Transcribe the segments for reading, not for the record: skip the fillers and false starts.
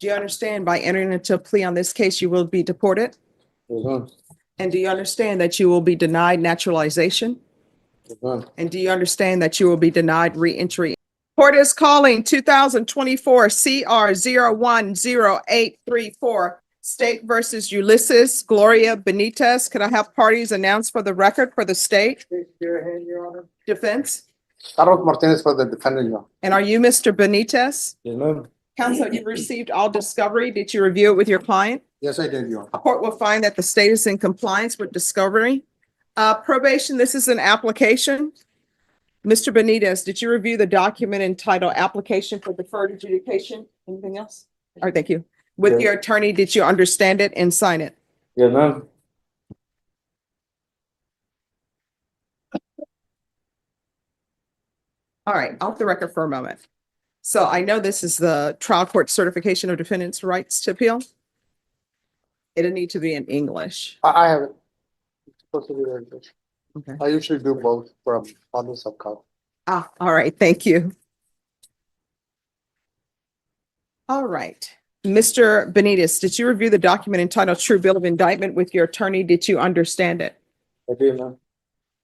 Do you understand by entering into a plea on this case, you will be deported? Yes, ma'am. And do you understand that you will be denied naturalization? Yes, ma'am. And do you understand that you will be denied reentry? Court is calling 2024 CR 010834, State versus Ulysses Gloria Benitez. Can I have parties announced for the record for the state? Your hand, Your Honor. Defense? Carlos Martinez for the defendant, Your Honor. And are you Mr. Benitez? Yes, ma'am. Counsel, you received all discovery. Did you review it with your client? Yes, I did, Your Honor. A court will find that the state is in compliance with discovery. Probation, this is an application. Mr. Benitez, did you review the document entitled Application for Deferred Adjudication? Anything else? All right, thank you. With Yes. your attorney, did you understand it and sign it? Yes, ma'am. All right, off the record for a moment. So I know this is the trial court certification of defendant's rights to appeal. It'll need to be in English. I have it. It's supposed to be there, Judge. Okay. I usually do both from others of cop. All right, thank you. All right. Mr. Benitez, did you review the document entitled True Bill of Indictment with your attorney? Did you understand it? I did, ma'am.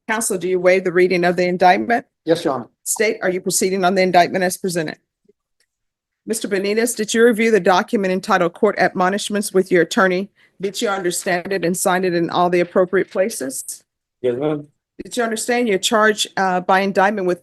Counsel, do you waive the reading of the indictment? Yes, Your Honor. State, are you proceeding on the indictment as presented? Mr. Benitez, did you review the document entitled Court Admonishments with your attorney? Did you understand it and sign it in all the appropriate places? Yes, ma'am. Did you understand your charge by indictment with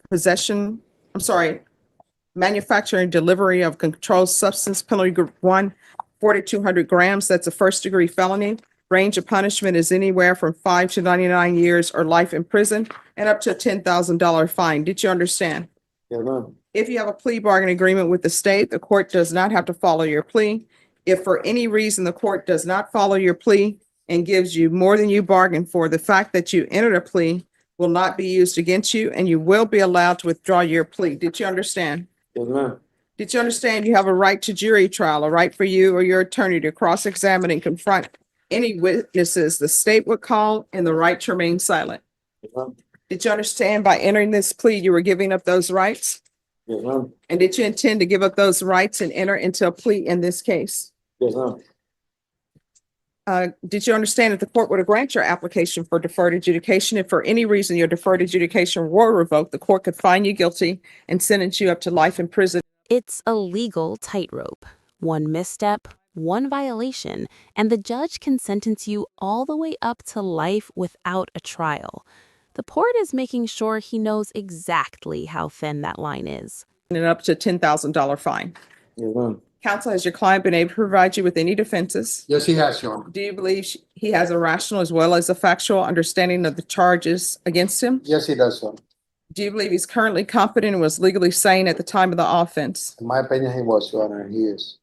manufacturing and delivery of controlled substance, penalty group 1, 4,200 grams? That's a first-degree felony. Range of punishment is anywhere from 5 to 99 years or life in prison and up to a $10,000 fine. Did you understand? Yes, ma'am. If you have a plea bargain agreement with the state, the court does not have to follow your plea. If for any reason the court does not follow your plea and gives you more than you bargained for, the fact that you entered a plea will not be used against you and you will be allowed to withdraw your plea. Did you understand? Yes, ma'am. Did you understand you have a right to jury trial, a right for you or your attorney to cross-examine and confront any witnesses the state would call, and the right to remain silent? Yes, ma'am. Did you understand by entering this plea, you were giving up those rights? Yes, ma'am. And did you intend to give up those rights and enter into a plea in this case? Yes, ma'am. Did you understand that the court would grant your application for deferred adjudication? If for any reason your deferred adjudication were revoked, the court could find you guilty and sentence you up to life in prison. It's a legal tightrope. One misstep, one violation, and the judge can sentence you all the way up to life without a trial. The court is making sure he knows exactly how thin that line is. And up to $10,000 fine. Yes, ma'am. Counsel, has your client been able to provide you with any defenses? Yes, he has, Your Honor. Do you believe he has a rational as well as a factual understanding of the charges against him? Yes, he does, Your Honor. Do you believe he's currently competent and was legally sane at the time of the offense? In my opinion, he was, Your Honor, and he is.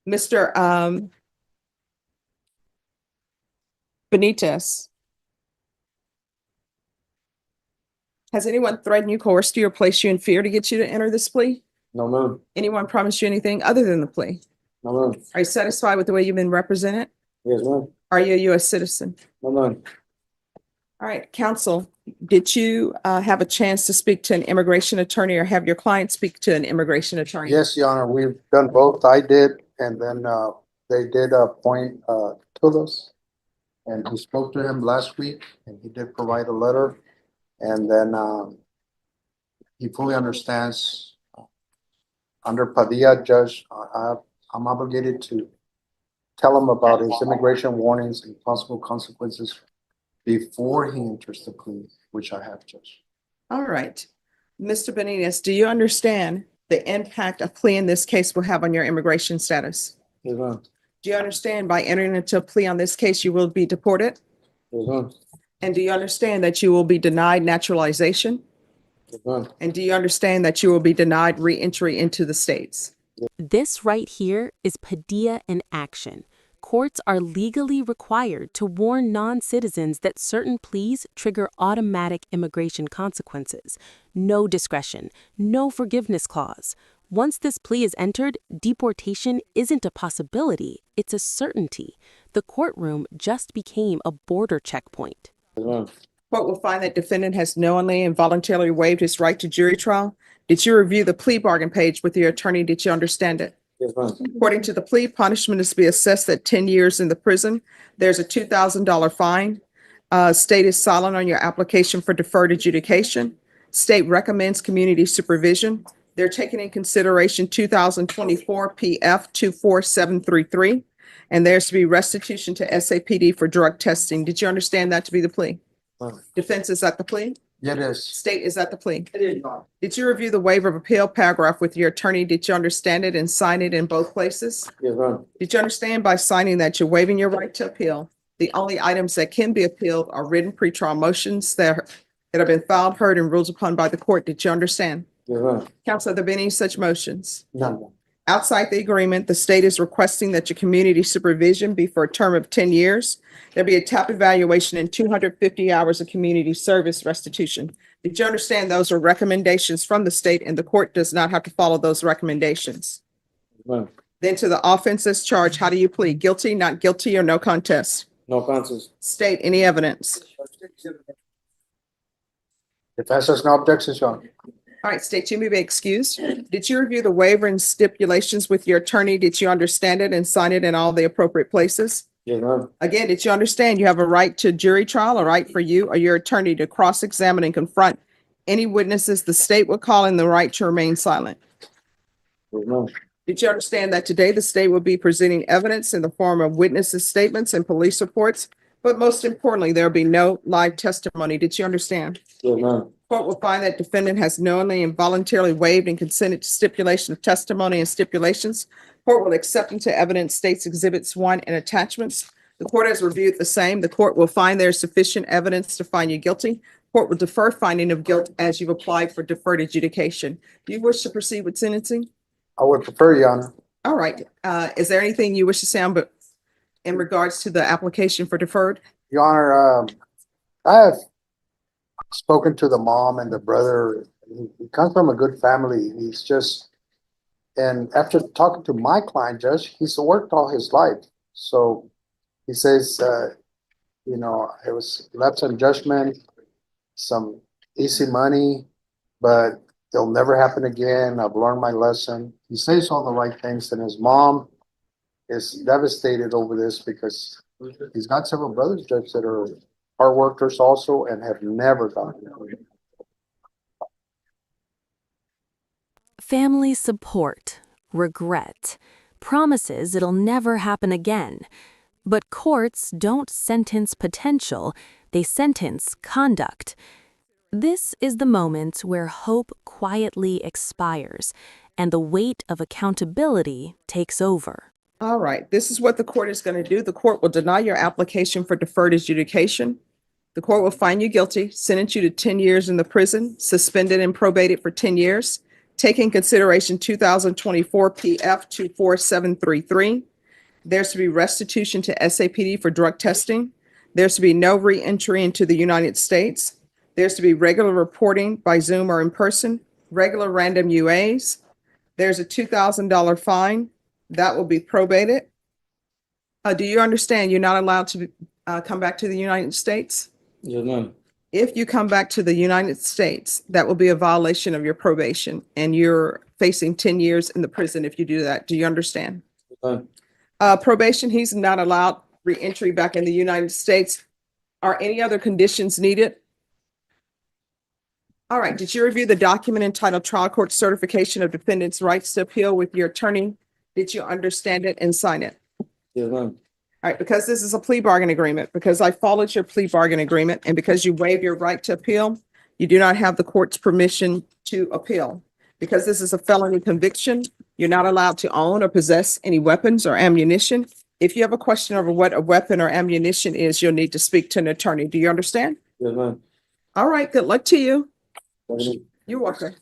Mr. Benitez, has anyone threatened you, coerced you, or placed you in fear to get you to enter this plea? No, ma'am. Anyone promised you anything other than the plea? No, ma'am. Are you satisfied with the way you've been represented? Yes, ma'am. Are you a U.S. citizen? No, ma'am. All right, counsel, did you have a chance to speak to an immigration attorney or have your client speak to an immigration attorney? Yes, Your Honor, we've done both. I did, and then they did appoint Tulos, and we spoke to him last week, and he did provide a letter, and then he fully understands. Under Padilla, Judge, I'm obligated to tell him about his immigration warnings and possible consequences before he enters the plea, which I have, Judge. All right. Mr. Benitez, do you understand the impact a plea in this case will have on your immigration status? Yes, ma'am. Do you understand by entering into a plea on this case, you will be deported? Yes, ma'am. And do you understand that you will be denied naturalization? Yes, ma'am. And do you understand that you will be denied re-entry into the States? This right here is Padilla in action. Courts are legally required to warn non-citizens that certain pleas trigger automatic immigration consequences. No discretion, no forgiveness clause. Once this plea is entered, deportation isn't a possibility, it's a certainty. The courtroom just became a border checkpoint. Yes, ma'am. Court will find that defendant has knowingly and voluntarily waived his right to jury trial. Did you review the plea bargain page with your attorney? Did you understand it? Yes, ma'am. According to the plea, punishment is to be assessed at 10 years in the prison. There's a $2,000 fine. State is silent on your application for deferred adjudication. State recommends community supervision. They're taking in consideration 2024 PF 24733. And there's to be restitution to SAPD for drug testing. Did you understand that to be the plea? Defense is at the plea? Yeah, it is. State is at the plea? Did you review the waiver of appeal paragraph with your attorney? Did you understand it and sign it in both places? Yes, ma'am. Did you understand by signing that you're waiving your right to appeal? The only items that can be appealed are written pretrial motions that have been filed, heard, and ruled upon by the court. Did you understand? Yes, ma'am. Counsel, have there been any such motions? None. Outside the agreement, the state is requesting that your community supervision be for a term of 10 years. There'll be a TAP evaluation and 250 hours of community service restitution. Did you understand those are recommendations from the state and the court does not have to follow those recommendations? Yes, ma'am. Then to the offenses charged, how do you plead? Guilty, not guilty, or no contest? No contest. State, any evidence? Defense has no objections, Your Honor. All right, state, you may be excused. Did you review the waiver and stipulations with your attorney? Did you understand it and sign it in all the appropriate places? Yes, ma'am. Again, did you understand you have a right to jury trial, a right for you or your attorney to cross-examine and confront any witnesses the state will call in, the right to remain silent? Yes, ma'am. Did you understand that today the state will be presenting evidence in the form of witnesses' statements and police reports? But most importantly, there will be no live testimony. Did you understand? Yes, ma'am. Court will find that defendant has knowingly and voluntarily waived and consented to stipulation of testimony and stipulations. Court will accept into evidence states exhibits 1 and attachments. The court has reviewed the same. The court will find there is sufficient evidence to find you guilty. Court will defer finding of guilt as you've applied for deferred adjudication. Do you wish to proceed with sentencing? I would prefer, Your Honor. All right. Is there anything you wish to say but in regards to the application for deferred? Your Honor, I have spoken to the mom and the brother. He comes from a good family. He's just, and after talking to my client, Judge, he's worked all his life. So he says, you know, it was lapse in judgment, some easy money, but it'll never happen again. I've learned my lesson. He says all the right things, and his mom is devastated over this because he's got several brothers, Judge, that are hard workers also and have never gotten it. Family support, regret, promises it'll never happen again. But courts don't sentence potential, they sentence conduct. This is the moment where hope quietly expires and the weight of accountability takes over. All right, this is what the court is going to do. The court will deny your application for deferred adjudication. The court will find you guilty, sentence you to 10 years in the prison, suspended and probated for 10 years. Take in consideration 2024 PF 24733. There's to be restitution to SAPD for drug testing. There's to be no re-entry into the United States. There's to be regular reporting by Zoom or in person, regular random UAs. There's a $2,000 fine. That will be probated. Do you understand you're not allowed to come back to the United States? Yes, ma'am. If you come back to the United States, that will be a violation of your probation and you're facing 10 years in the prison if you do that. Do you understand? Yes, ma'am. Probation, he's not allowed re-entry back in the United States. Are any other conditions needed? All right, did you review the document entitled Trial Court Certification of Defendant's Rights to Appeal with your attorney? Did you understand it and sign it? Yes, ma'am. All right, because this is a plea bargain agreement, because I followed your plea bargain agreement, and because you waive your right to appeal, you do not have the court's permission to appeal. Because this is a felony conviction, you're not allowed to own or possess any weapons or ammunition. If you have a question over what a weapon or ammunition is, you'll need to speak to an attorney. Do you understand? Yes, ma'am. All right, good luck to you. Thank you. You're welcome.